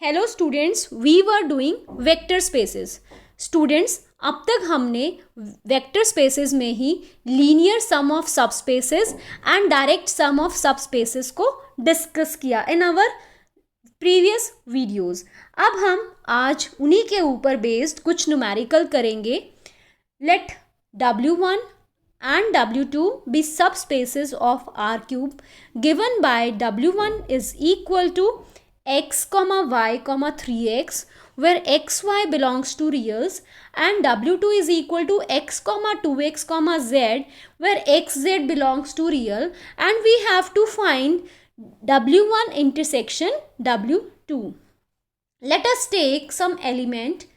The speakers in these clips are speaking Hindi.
Hello students, we were doing vector spaces. Students, अब तक हमने वेक्टर स्पेसेस में ही linear sum of subspaces and direct sum of subspaces को डिस्कस किया इन आवर प्रीवियस वीडियोस। अब हम आज उन्हीं के ऊपर बेस्ड कुछ न्यूमेरिकल करेंगे। Let W1 and W2 be subspaces of R cube given by W1 is equal to x, y, 3x where xy belongs to reals and W2 is equal to x, 2x, z where xz belongs to real, and we have to find W1 intersection W2. Let us take some element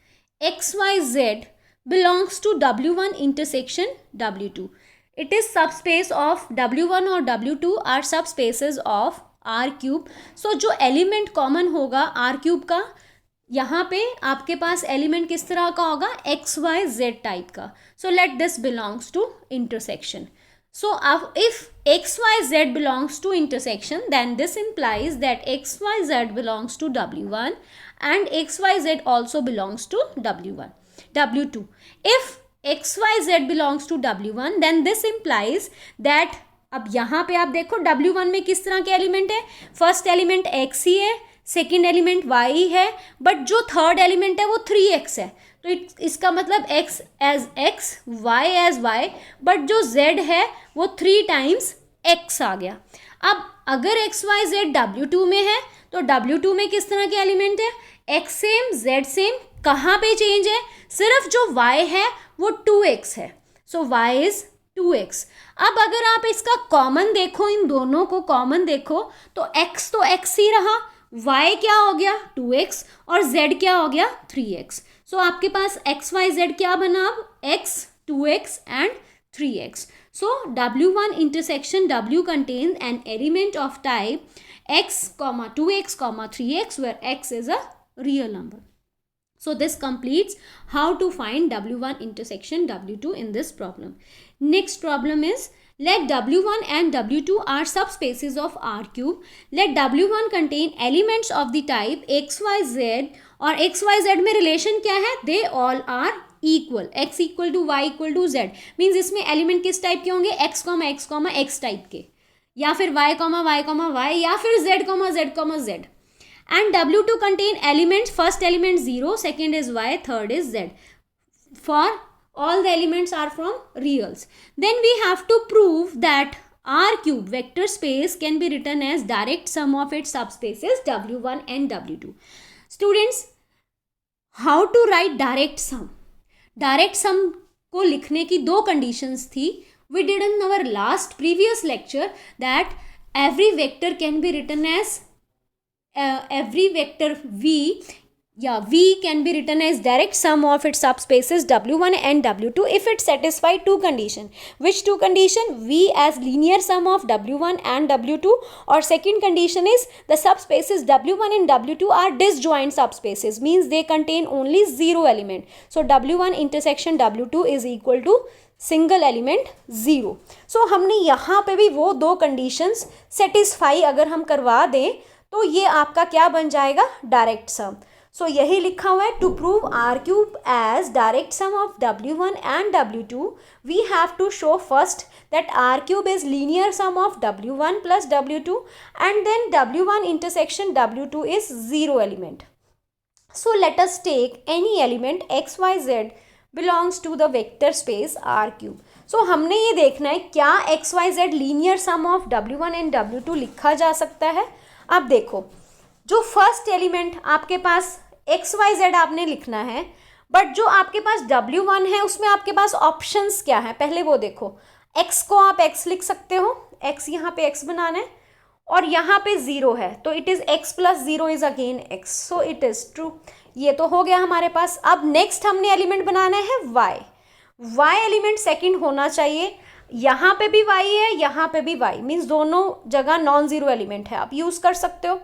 xyz belongs to W1 intersection W2. It is subspace of W1 और W2 are subspaces of R cube. So जो element common होगा R cube का, यहाँ पे आपके पास element किस तरह का होगा, XYZ टाइप का. So let this belongs to intersection. So if XYZ belongs to intersection, then this implies that XYZ belongs to W1 and XYZ also belongs to W2. If XYZ belongs to W1, then this implies that अब यहाँ पे आप देखो W1 में किस तरह के एलिमेंट है, फर्स्ट एलिमेंट x ही है, सेकेंड एलिमेंट y है, बट जो थर्ड एलिमेंट है वो 3x है. तो इसका मतलब x as x, y as y, but जो z है वो 3 टाइम्स x आ गया. अब अगर XYZ W2 में है तो W2 में किस तरह के एलिमेंट है, x सेम, z सेम, कहाँ पे चेंज है, सिर्फ जो y है वो 2x है. So y is 2x. अब अगर आप इसका कॉमन देखो, इन दोनों को कॉमन देखो तो x ही रहा, y क्या हो गया 2x और z क्या हो गया 3x. सो आपके पास XYZ क्या बना, अब x, 2x and 3x. So W1 intersection W contains an element of type x, 2x, 3x where x is a real number. So this completes how to find W1 intersection W2 in this problem. Next problem is, let W1 and W2 are subspaces of R cube. Let W1 contain elements of the type XYZ और XYZ में relation क्या है, they all are equal, x equal to y equal to z. Means इसमें एलिमेंट किस टाइप के होंगे, x, टाइप के, या फिर y, या फिर z, and W2 contain elements, first element 0, second is y, third is z. For all the elements are from reals. Then we have to prove that R cube vector space can be written as direct sum of its subspaces W1 and W2. Students, how to write direct sum? Direct sum को लिखने की दो कंडीशंस थी. We did in our last previous lecture that every vector can be written as every vector v can be written as direct sum of its subspaces W1 and W2 if it satisfy two condition. Which two condition? V as linear sum of W1 and W2, or second condition is the subspaces W1 and W2 are disjoint subspaces, means they contain only 0 element. So W1 intersection W2 is equal to single element 0. सो हमने यहाँ पे भी वो दो कंडीशंस सेटिस्फाई अगर हम करवा दें तो ये आपका क्या बन जाएगा, डायरेक्ट सम. सो यही लिखा हुआ है, to prove R cube as direct sum of W1 and W2 we have to show first that R cube is linear sum of W1 plus W2 and then W1 intersection W2 is 0 element. So let us take any element XYZ belongs to the vector space R cube. So हमने ये देखना है क्या XYZ linear sum of W1 and W2 लिखा जा सकता है. अब देखो, जो फर्स्ट एलिमेंट आपके पास XYZ आपने लिखना है, बट जो आपके पास W1 है उसमें आपके पास ऑप्शंस क्या है, पहले वो देखो. x को आप x लिख सकते हो, x यहाँ पे x बनाना है, और यहाँ पे 0 है तो it is x plus 0 is again x. So it is true. ये तो हो गया हमारे पास. अब नेक्स्ट हमने एलिमेंट बनाना है y एलिमेंट सेकंड होना चाहिए. यहाँ पे भी y है, यहाँ पे भी y, मीन्स दोनों जगह नॉन ज़ीरो एलिमेंट है, आप यूज़ कर सकते हो.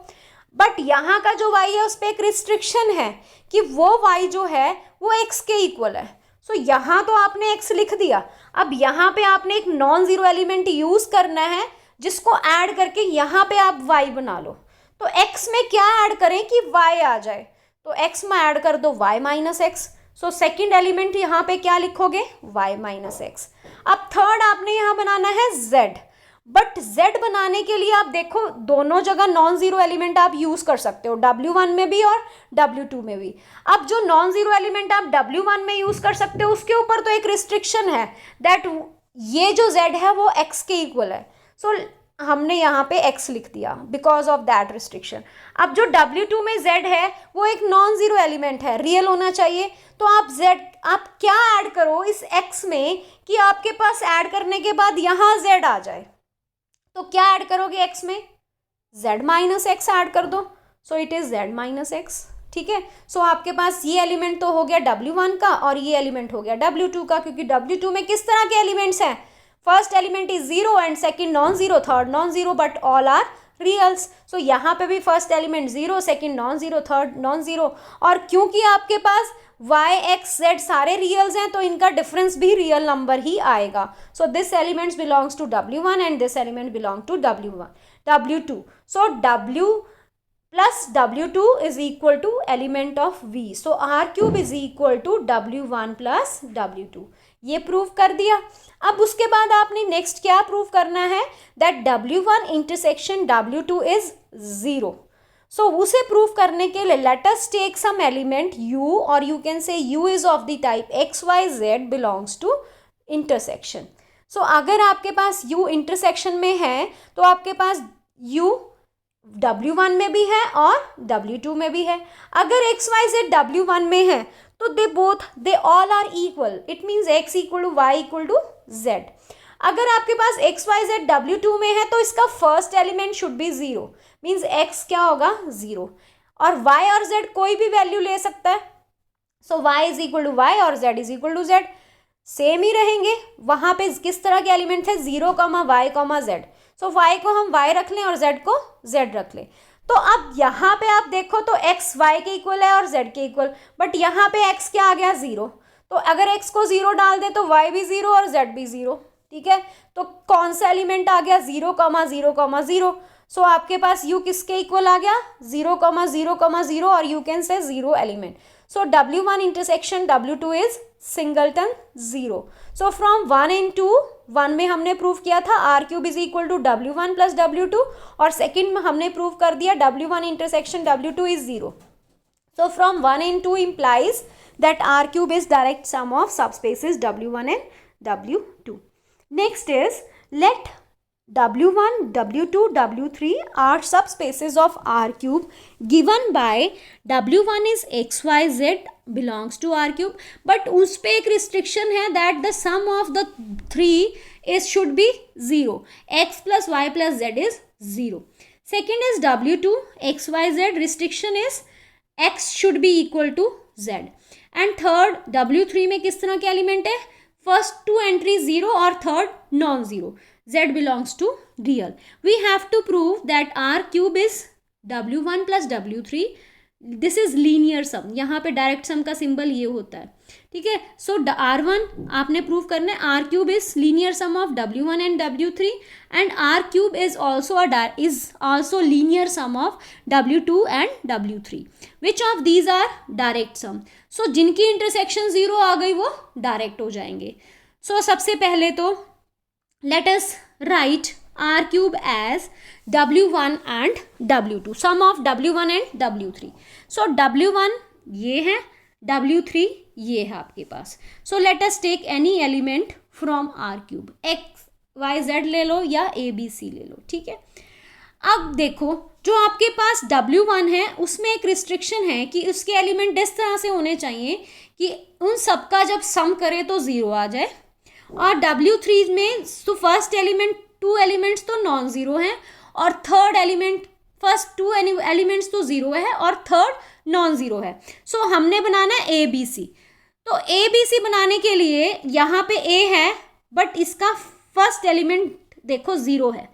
बट यहाँ का जो y है उस पर एक रिस्ट्रिक्शन है कि वो y जो है वो x के इक्वल है. सो यहाँ तो आपने x लिख दिया, अब यहाँ पे आपने एक नॉन ज़ीरो एलिमेंट यूज़ करना है जिसको ऐड करके यहाँ पे आप y बना लो. तो x में क्या ऐड करें कि y आ जाए, तो x में ऐड कर दो y minus x. So second element यहाँ पे क्या लिखोगे, y माइनस एक्स। अब थर्ड आपने यहाँ बनाना है z, बट z बनाने के लिए आप देखो दोनों जगह नॉन जीरो एलिमेंट आप यूज कर सकते हो, W1 में भी और W2 में भी। अब जो नॉन जीरो एलिमेंट आप W1 में यूज कर सकते हो उसके ऊपर तो एक रिस्ट्रिक्शन है दैट ये जो z है वो x के इक्वल है। सो हमने यहाँ पे x लिख दिया बिकॉज ऑफ दैट रिस्ट्रिक्शन। अब जो W2 में z है वो एक नॉन जीरो एलिमेंट है, रियल होना चाहिए। तो आप क्या ऐड करो इस x में कि आपके पास ऐड करने के बाद यहाँ z आ जाए। तो क्या ऐड करोगे x में, z माइनस एक्स ऐड कर दो। So it is z minus x, ठीक है। सो आपके पास ये एलिमेंट तो हो गया W1 का और ये एलिमेंट हो गया W2 का, क्योंकि W2 में किस तरह के एलिमेंट्स हैं, first element is zero and second non zero, third non zero, but all are reals. So यहाँ पे भी first element zero, second non zero, third non zero. और क्योंकि आपके पास y x z सारे रियल्स हैं तो इनका डिफरेंस भी रियल नंबर ही आएगा। So this elements belongs to W1 and this element belong to W2। So W plus W2 is equal to element of V. So R cube is equal to W1 plus W2. ये प्रूव कर दिया। अब उसके बाद आपने नेक्स्ट क्या प्रूव करना है, that W1 intersection W2 is zero. So उसे प्रूव करने के लिए let us take some element U, और you can say U is of the type XYZ belongs to intersection. So अगर आपके पास U इंटरसेक्शन में है तो आपके पास U W1 में भी है और W2 में भी है। अगर XYZ W1 में है तो they all are equal, it means x equal to y equal to z। अगर आपके पास XYZ W2 में है तो इसका first element should be zero, means x क्या होगा, जीरो, और y और z कोई भी वैल्यू ले सकता है। So y is equal to y और z is equal to z, same ही रहेंगे। वहां पे किस तरह के एलिमेंट थे, zero comma y comma z। So y को हम y रख लें और z को z रख लें। तो अब यहाँ पे आप देखो तो x y के इक्वल है और z के इक्वल, बट यहाँ पे x क्या आ गया, जीरो। तो अगर x को जीरो डाल दे तो y भी जीरो और z भी जीरो, ठीक है। तो कौन सा एलिमेंट आ गया, zero comma zero comma zero. So आपके पास u किसके इक्वल आ गया, जीरो कॉमा जीरो, और you can say zero element. So W1 intersection W2 is singleton zero. So from 1 and 2, 1 में हमने प्रूव किया था R cube is equal to W1 plus W2, और सेकेंड में हमने प्रूव कर दिया W1 intersection W2 is zero. So from 1 and 2 implies that R cube is direct sum of subspaces W1 and W2. Next is let W1, W2, W3 are subspaces of R cube given by W1 is XYZ belongs to R cube, but उस पे एक restriction है that the sum of the three is should be zero, x plus y plus z is zero. Second is W2 XYZ, restriction is x should be equal to z. And third W3 में किस तरह के एलिमेंट है, फर्स्ट टू एंट्री जीरो और third non zero, z belongs to real. We have to prove that R cube is W1 plus W3. This is linear sum. यहाँ पे डायरेक्ट सम का सिंबल ये होता है, ठीक है। सो R1 आपने प्रूव करना है, R cube is linear sum of W1 and W3, and R cube is also linear sum of W2 and W3. Which of these are direct sum? So जिनकी इंटरसेक्शन जीरो आ गई वो डायरेक्ट हो जाएंगे। सो सबसे पहले तो let us write R cube as W1 and W2, sum of W1 and W3. So W1 ये है, W3 ये है आपके पास। So let us take any element from R cube, x y z ले लो या a b c ले लो, ठीक है। अब देखो जो आपके पास W1 है उसमें एक रिस्ट्रिक्शन है कि उसके एलिमेंट इस तरह से होने चाहिए कि उन सबका जब सम करे तो जीरो आ जाए, और W3 में तो फर्स्ट एलिमेंट टू एलिमेंट्स तो नॉन ज़ीरो हैं और third element first two elements तो ज़ीरो है और थर्ड नॉन ज़ीरो है। सो हमने बनाना है ए बी सी। तो ए बी सी बनाने के लिए यहाँ पे ए है बट इसका फर्स्ट एलिमेंट देखो ज़ीरो है,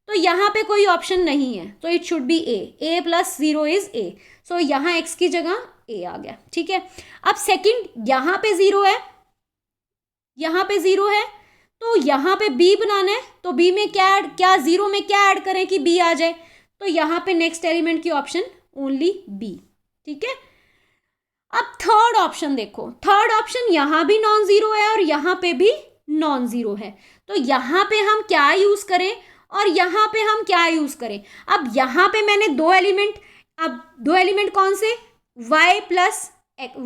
तो यहाँ पे कोई ऑप्शन नहीं है, तो it should be a plus zero is a. So यहाँ एक्स की जगह ए आ गया, ठीक है। अब सेकंड यहाँ पे ज़ीरो है, यहाँ पे जीरो है, तो यहाँ पे बी बनाना है, तो बी में क्या जीरो में क्या ऐड करें कि बी आ जाए, तो यहाँ पे नेक्स्ट एलिमेंट की ऑप्शन ओनली बी, ठीक है। अब थर्ड ऑप्शन देखो, थर्ड ऑप्शन यहाँ भी नॉन जीरो है और यहाँ पे भी नॉन जीरो है, तो यहाँ पे हम क्या यूज करें और यहाँ पे हम क्या यूज करें। अब यहाँ पे मैंने दो एलिमेंट, अब दो एलिमेंट कौन से, y प्लस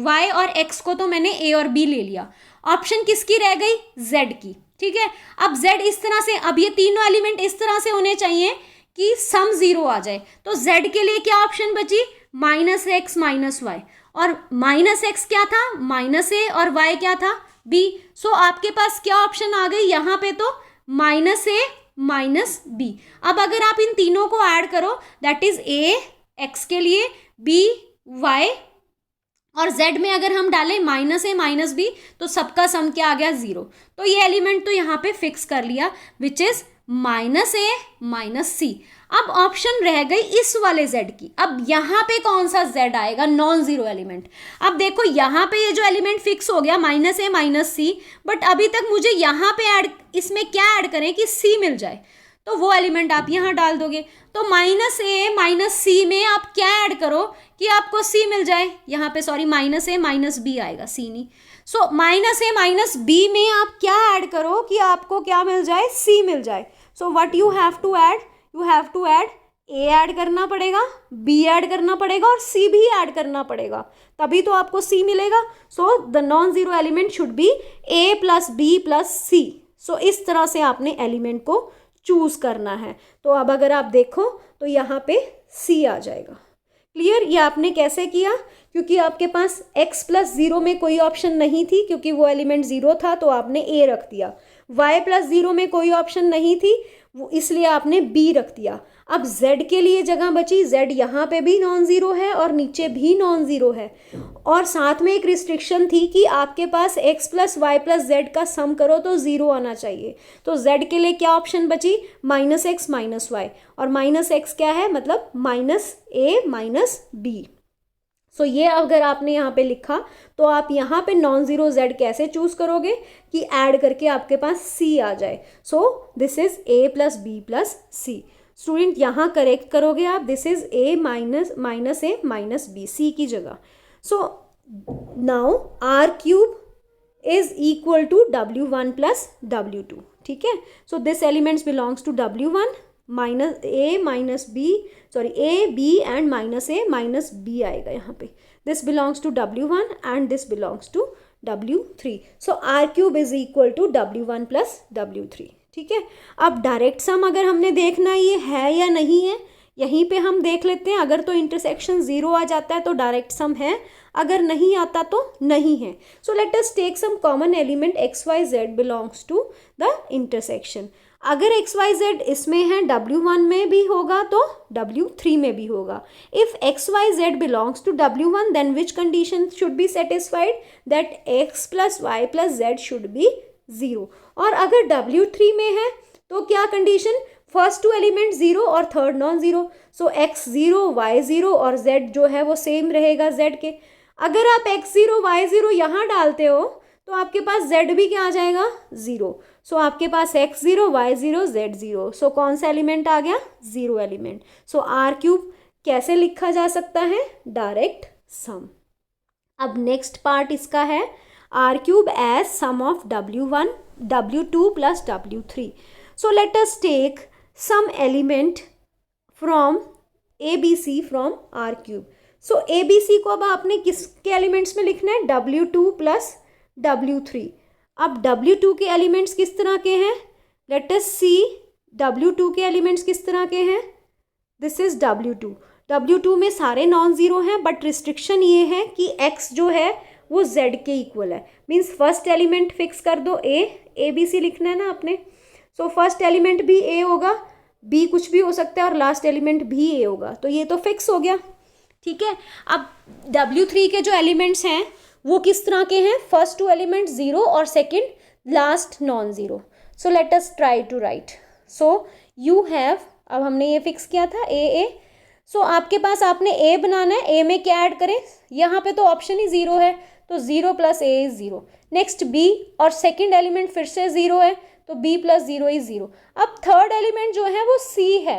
y और x को तो मैंने a और b ले लिया, ऑप्शन किसकी रह गई, z की, ठीक है। अब z इस तरह से, अब ये तीनों एलिमेंट इस तरह से होने चाहिए कि सम जीरो आ जाए, तो z के लिए क्या ऑप्शन बची, माइनस एक्स माइनस वाई, और माइनस एक्स क्या था, माइनस ए, और वाई क्या था, बी। सो आपके पास क्या ऑप्शन आ गई यहाँ पे, तो माइनस ए माइनस बी। अब अगर आप इन तीनों को ऐड करो, दैट इज ए एक्स के लिए, बी वाई, और z में अगर हम डालें माइनस ए माइनस बी, तो सबका सम क्या आ गया, जीरो। तो ये एलिमेंट तो यहाँ पे फिक्स कर लिया, which is minus a minus c. अब ऑप्शन रह गई इस वाले z की, अब यहाँ पे कौन सा z आएगा, नॉन जीरो एलिमेंट। अब देखो यहाँ पे ये जो एलिमेंट फिक्स हो गया minus a minus c, but अभी तक मुझे यहाँ पे ऐड, इसमें क्या ऐड करें कि c मिल जाए, तो वो एलिमेंट आप यहाँ डाल दोगे। तो माइनस ए माइनस सी में आप क्या ऐड करो कि आपको c मिल जाए, यहाँ पे sorry minus a minus B आएगा, c नहीं। So minus a minus B में आप क्या ऐड करो कि आपको क्या मिल जाए, c मिल जाए। So what you have to add, you have to add a add करना पड़ेगा, b ऐड करना पड़ेगा और c भी ऐड करना पड़ेगा, तभी तो आपको c मिलेगा। So the non zero element should be a plus b plus c. So इस तरह से आपने एलिमेंट को चूज करना है। तो अब अगर आप देखो तो यहाँ पे c आ जाएगा। क्लियर, ये आपने कैसे किया, क्योंकि आपके पास x प्लस जीरो में कोई ऑप्शन नहीं थी, क्योंकि वो एलिमेंट जीरो था तो आपने a रख दिया। y प्लस जीरो में कोई ऑप्शन नहीं थी, वो इसलिए आपने b रख दिया। अब z के लिए जगह बची, z यहाँ पे भी नॉन ज़ीरो है और नीचे भी नॉन ज़ीरो है, और साथ में एक रिस्ट्रिक्शन थी कि आपके पास x plus y plus z का सम करो तो ज़ीरो आना चाहिए। तो z के लिए क्या ऑप्शन बची, माइनस एक्स माइनस वाई, और माइनस एक्स क्या है, मतलब माइनस ए माइनस बी। सो ये अगर आपने यहाँ पे लिखा तो आप यहाँ पे नॉन ज़ीरो z कैसे चूज़ करोगे कि ऐड करके आपके पास c आ जाए। So this is a plus b plus c. Student यहाँ करेक्ट करोगे आप, this is a minus a minus b, c की जगह। So now r cube is equal to w1 plus w2, ठीक है। So this elements belongs to w1 minus a minus b, sorry a b and minus a minus B आएगा यहाँ पे। This belongs to w1 and this belongs to w3। So r cube is equal to w1 plus w3, ठीक है। अब डायरेक्ट सम अगर हमने देखना ये है या नहीं है, यहीं पे हम देख लेते हैं। अगर तो इंटरसेक्शन जीरो आ जाता है तो डायरेक्ट सम है, अगर नहीं आता तो नहीं है। So let us take some common element x y z belongs to the intersection. अगर एक्स वाई जेड इसमें है, w1 में भी होगा तो w3 में भी होगा। If x y z belongs to w1 then which condition should be satisfied, that x plus y plus z should be zero. और अगर w3 में है तो क्या condition, first two element zero और third non zero. So x zero y zero और z जो है वो सेम रहेगा z के। अगर आप x जीरो वाई जीरो यहाँ डालते हो तो आपके पास z भी क्या आ जाएगा, जीरो। सो आपके पास x zero y zero z zero. So कौन सा एलिमेंट आ गया, zero element. So r cube कैसे लिखा जा सकता है, डायरेक्ट सम। अब नेक्स्ट पार्ट इसका है r cube as sum of w1 w2 plus w3। So let us take some element from ABC from R cube. So ABC को अब आपने किसके एलिमेंट्स में लिखना है, W2 प्लस W3। अब W2 के एलिमेंट्स किस तरह के हैं, लेट अस सी W2 के एलिमेंट्स किस तरह के हैं। This is W2। W2 में सारे नॉन ज़ीरो हैं, बट रिस्ट्रिक्शन ये है कि X जो है वो Z के इक्वल है। मीन्स फर्स्ट एलिमेंट फिक्स कर दो ABC लिखना है ना आपने। सो फर्स्ट एलिमेंट भी a होगा, b कुछ भी हो सकता है और लास्ट एलिमेंट भी a होगा, तो ये तो फिक्स हो गया, ठीक है। अब W3 के जो एलिमेंट्स हैं वो किस तरह के हैं, फर्स्ट टू एलिमेंट जीरो और second last non zero. So let us try to write. So you have, अब हमने ये फिक्स किया था a। सो आपके पास आपने a बनाना है, a में क्या ऐड करें, यहाँ पे तो ऑप्शन ही जीरो है तो zero plus a is zero. Next b, और सेकेंड एलिमेंट फिर से जीरो है तो b plus zero is zero. अब थर्ड एलिमेंट जो है वो c है,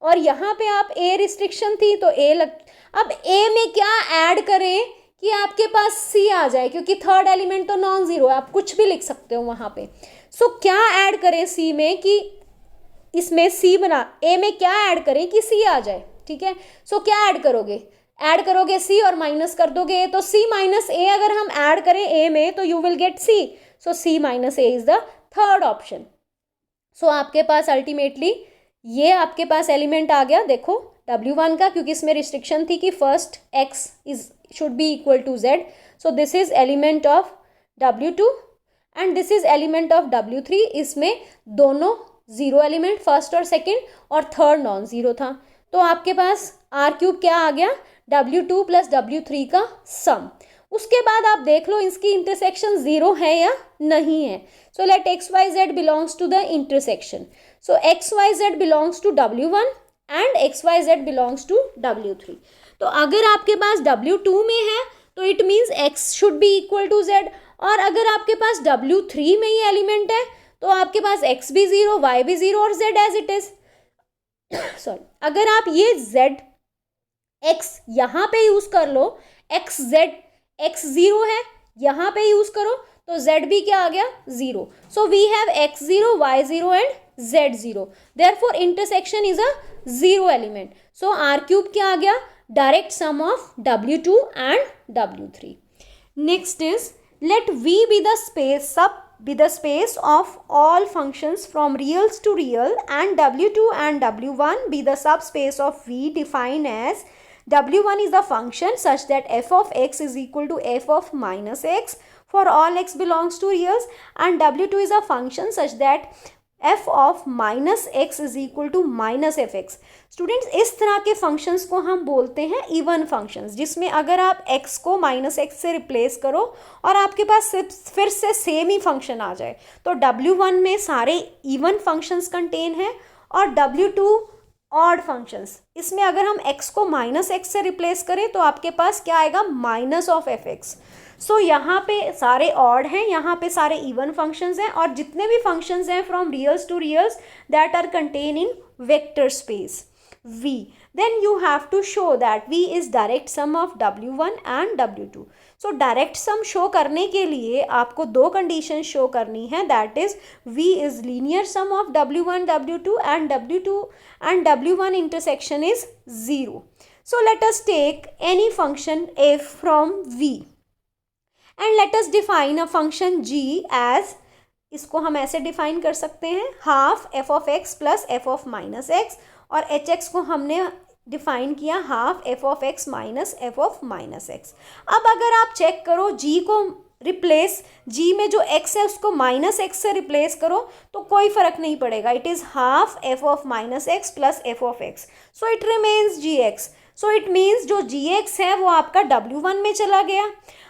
और यहाँ पे आप ए रिस्ट्रिक्शन थी तो ए लग, अब ए में क्या ऐड करें कि आपके पास सी आ जाए, क्योंकि थर्ड एलिमेंट तो नॉन जीरो है, आप कुछ भी लिख सकते हो वहाँ पे। सो क्या ऐड करें सी में कि इसमें सी बना, ए में क्या ऐड करें कि सी आ जाए, ठीक है। सो क्या ऐड करोगे सी और माइनस कर दोगे, तो सी माइनस ए अगर हम ऐड करें ए में तो you will get c, so c minus a is the third option. So आपके पास अल्टीमेटली ये आपके पास एलिमेंट आ गया, देखो W1 का, क्योंकि इसमें रिस्ट्रिक्शन थी कि first x is should be equal to z, so this is element of W2 and this is element of W3। इसमें दोनों जीरो एलिमेंट, फर्स्ट और सेकंड, और थर्ड नॉन जीरो था, तो आपके पास आर क्यूब क्या आ गया, W2 प्लस W3 का सम। उसके बाद आप देख लो इसकी इंटरसेक्शन जीरो है या नहीं है। So let XYZ belongs to the intersection, so XYZ belongs to W1 and XYZ belongs to W3। तो अगर आपके पास W2 में है तो it means X should be equal to Z, और अगर आपके पास W3 में ये एलिमेंट है तो आपके पास X भी जीरो, Y भी जीरो और Z as it is. Sorry, अगर आप ये Z X यहाँ पे यूज कर लो, X जीरो है, यहाँ पे यूज करो तो Z भी क्या आ गया, zero. So we have X zero, Y zero and Z zero, therefore intersection is a zero element. So R cube क्या आ गया, direct sum of W2 and W3। Next is let V be the space of all functions from reals to real, and W2 and W1 be the subspace of V defined as W1 is the function such that f of x is equal to f of minus x for all x belongs to reals, and W2 is a function such that f of minus x is equal to minus f x. Students, इस तरह के फंक्शंस को हम बोलते हैं इवन फंक्शंस, जिसमें अगर आप x को माइनस एक्स से रिप्लेस करो और आपके पास फिर से सेम ही फंक्शन आ जाए, तो W1 में सारे इवन फंक्शंस कंटेन हैं और W2 ऑड फंक्शंस। इसमें अगर हम x को माइनस एक्स से रिप्लेस करें तो आपके पास क्या आएगा, माइनस ऑफ एफ एक्स। सो यहाँ पे सारे ऑड हैं, यहाँ पे सारे इवन फंक्शंस हैं, और जितने भी फंक्शंस हैं from reals to reals that are contain in vector space V, then you have to show that V is direct sum of W1 and W2. So direct sum show करने के लिए आपको दो कंडीशन शो करनी है, that is V is linear sum of W1 W2 and W2 and W1 intersection is 0. So let us take any function f from V and let us define a function g as, इसको हम ऐसे डिफाइन कर सकते हैं, half f of x plus f of minus x, और एच एक्स को हमने डिफाइन किया half f of x minus F of minus x. अब अगर आप चेक करो जी को रिप्लेस, जी में जो x है उसको माइनस एक्स से रिप्लेस करो तो कोई फर्क नहीं पड़ेगा, it is half f of minus x plus f of x, so it remains g x. So it means जो जी एक्स है वो आपका W1 में चला गया।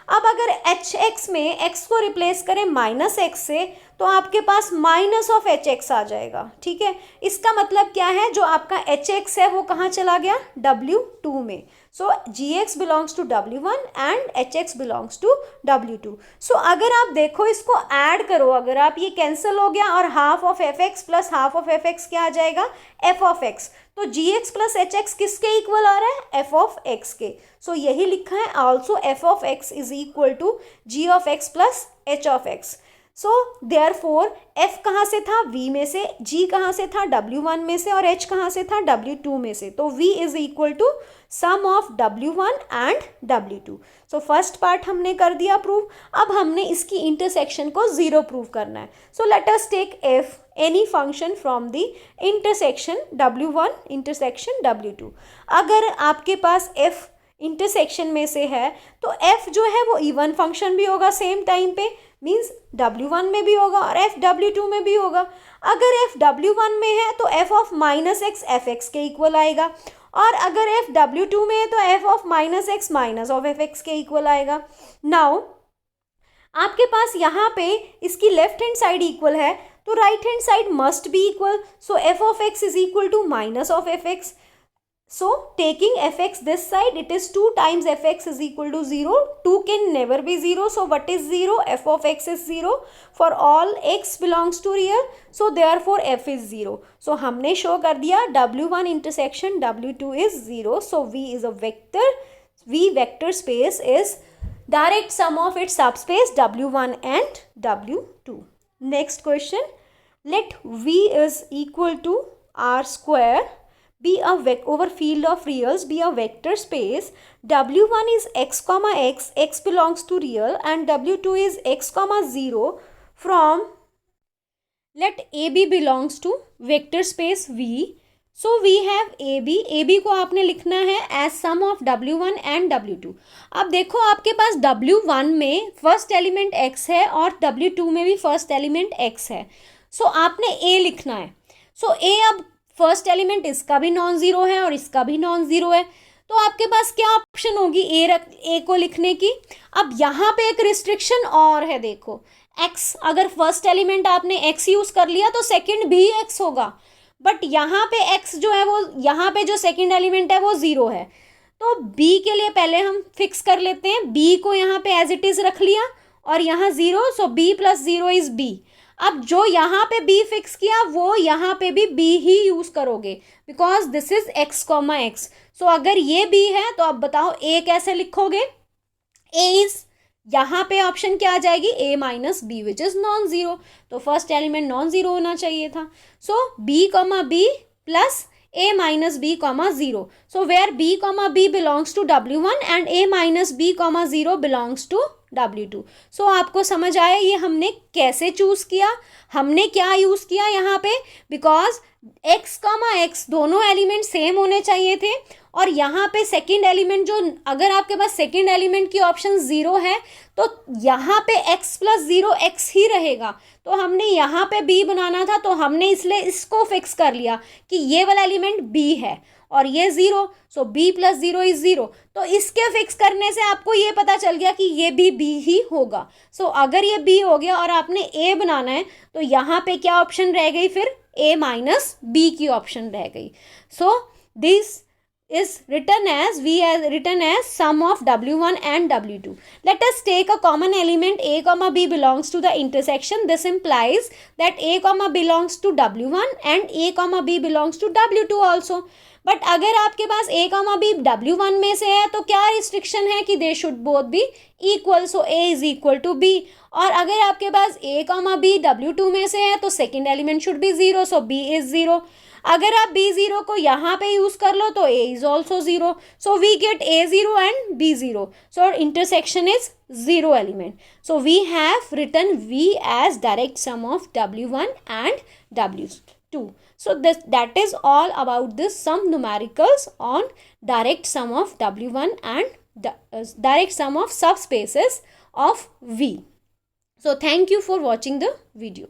अब अगर एच एक्स में x को रिप्लेस करें माइनस एक्स से तो आपके पास माइनस ऑफ एच एक्स आ जाएगा, ठीक है। इसका मतलब क्या है, जो आपका एच एक्स है वो कहाँ चला गया, W2 में। So g x belongs to W1 and h x belongs to W2। So अगर आप देखो इसको ऐड करो, अगर आप ये कैंसिल हो गया और half of f x plus half of f x क्या आ जाएगा, एफ ऑफ एक्स। तो जी एक्स प्लस एच एक्स किसके इक्वल आ रहा है, एफ ऑफ एक्स के। सो यही लिखा है, also f of x is equal to g of x plus h of x. So therefore f कहाँ से था, v में से, g कहाँ से था, W1 में से, और h कहाँ से था, W2 में से। तो v is equal to sum of W1 and W2। So first part हमने कर दिया प्रूव। अब हमने इसकी इंटरसेक्शन को जीरो प्रूव करना है। So let us take f any function from the intersection W1 intersection W2। अगर आपके पास f इंटरसेक्शन में से है तो f जो है वो इवन फंक्शन भी होगा सेम टाइम पे, मीन्स W1 में भी होगा और f W2 में भी होगा। अगर f W1 में है तो f of minus x F x के इक्वल आएगा, और अगर f W2 में है तो f of minus x minus of f x के इक्वल आएगा। नाउ आपके पास यहाँ पे इसकी लेफ्ट हैंड साइड इक्वल है तो right hand side must be equal. So f of x is equal to minus of f x. So taking fx this side, it is 2 times fx is equal to 0. 2 can never be 0. So what is 0? F of x is 0 for all x belongs to real. So therefore f is 0. So हमने show कर दिया w1 intersection w2 is 0. So v is a vector. V vector space is direct sum of its subspace w1 and w2. Next question. Let v is equal to r square be a over field of reals be a vector space. W1 is x comma x belongs to real, and W2 is x comma 0 from, let AB belongs to vector space V. So we have AB को आपने लिखना है as sum of W1 and W2. अब देखो आपके पास W1 में फर्स्ट एलिमेंट x है और W2 में भी फर्स्ट एलिमेंट x है. सो आपने A लिखना है. सो A अब फर्स्ट एलिमेंट इसका भी नॉन ज़ीरो है और इसका भी नॉन ज़ीरो है, तो आपके पास क्या ऑप्शन होगी ए को लिखने की. अब यहाँ पे एक रिस्ट्रिक्शन और है, देखो x, अगर फर्स्ट एलिमेंट आपने x यूज़ कर लिया तो सेकंड भी x होगा, बट यहाँ पे x जो है वो, यहाँ पे जो सेकंड एलिमेंट है वो ज़ीरो है. तो b के लिए पहले हम फिक्स कर लेते हैं. b को यहाँ पे एज इट इज़ रख लिया और यहाँ zero, so b plus zero is b. अब जो यहाँ पे b फिक्स किया वो यहाँ पे भी b ही यूज़ करोगे, because this is x comma x. So अगर ये b है तो अब बताओ a कैसे लिखोगे. a इज, यहाँ पे ऑप्शन क्या आ जाएगी, a minus b which is non zero. तो फर्स्ट एलिमेंट नॉन ज़ीरो होना चाहिए था. So b comma b plus a minus b comma zero. So where b comma b belongs to w1 and a minus b comma zero belongs to W2. So आपको समझ आया ये हमने कैसे चूज़ किया, हमने क्या यूज़ किया यहाँ पे, बिकॉज x कॉमा एक्स दोनों एलिमेंट सेम होने चाहिए थे, और यहाँ पे सेकंड एलिमेंट जो, अगर आपके पास सेकंड एलिमेंट की ऑप्शन ज़ीरो है तो यहाँ पे x प्लस ज़ीरो x ही रहेगा. तो हमने यहाँ पे b बनाना था, तो हमने इसलिए इसको फिक्स कर लिया कि ये वाला एलिमेंट b है और ये zero. So b plus zero is zero. तो इसके फिक्स करने से आपको ये पता चल गया कि ये भी b ही होगा. सो अगर ये b हो गया और आपने a बनाना है तो यहाँ पे क्या ऑप्शन रह गई, फिर a माइनस b की ऑप्शन रह गई. So this is written as, we has written as sum of w1 and w2. Let us take a common element a comma b belongs to the intersection. This implies that a comma belongs to w1 and a comma b belongs to w2 also. But अगर आपके पास a comma b w1 में से है तो क्या रिस्ट्रिक्शन है कि they should both be equal. So a is equal to b. और अगर आपके पास a comma b w2 में से है तो second element should be zero. So b is zero. अगर आप b0 को यहाँ पे यूज़ कर लो तो a is also zero. So we get a0 and b0. So intersection is zero element. So we have written v as direct sum of w1 and w2. So that is all about this some numericals on direct sum of w1 and direct sum of subspaces of v. So thank you for watching the video.